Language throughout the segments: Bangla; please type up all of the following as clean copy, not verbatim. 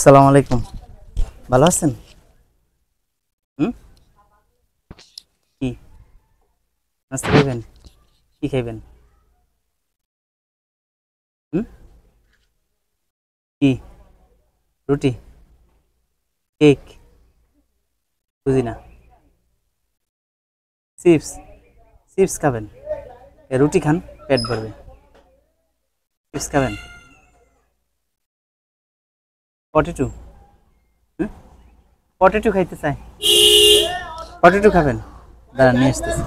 সালাম আলাইকুম। ভালো আছেন? হুম, কি নাস্তা খাইবেন? কি খাইবেন? হুম, কি রুটি, কেক? বুঝি না। চিপস? চিপস খাবেন? রুটি খান, পেট ভরবে। চিপস খাবেন? পটেটো? হুম, পটেটো খাইতে চাই। পটেটো খাবেন? দাঁড়ান নিয়ে আসতেছি।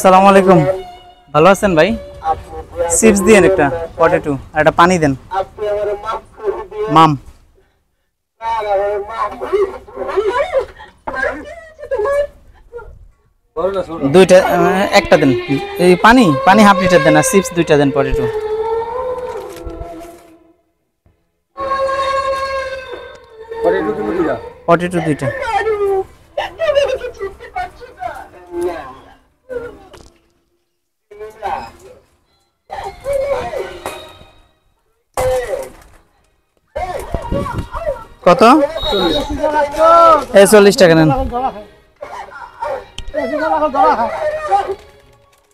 সালাম আলাইকুম। ভালো আছেন ভাই? চিপস দিয়েন একটা, পটেটো আর একটা পানি দেন। মাম দুইটা, একটা দেন। এই পানি পানি হাফ লিটার দেন, আর চিপস দুইটা দেন, পটেটো। পটেটো দুইটা। কত? 40 টাকা নেন,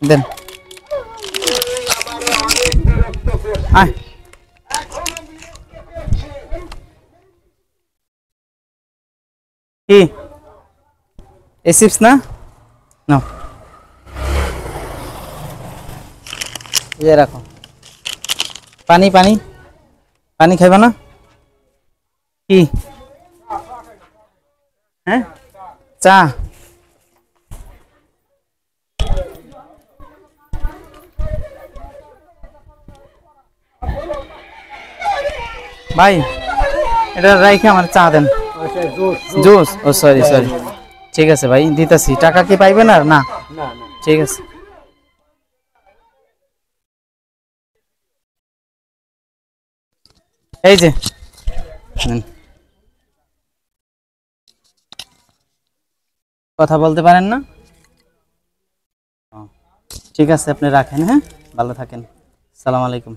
দেন। আয়, কি এই চিপস না? নাও, এই রাখো। পানি পানি পানি খাইবা না? কি? হ্যাঁ, চা? ভাই, এটা রাইখে আমার চা দেন। জুস? ও সরি সরি, ঠিক আছে ভাই, দিতেছি। টাকা কি পাইবেন আর না? ঠিক আছে। এই যে নেন। কথা বলতে পারেন না? ও, ঠিক আছে, আপনি রাখেন। হ্যাঁ, ভালো থাকেন। সালাম আলাইকুম।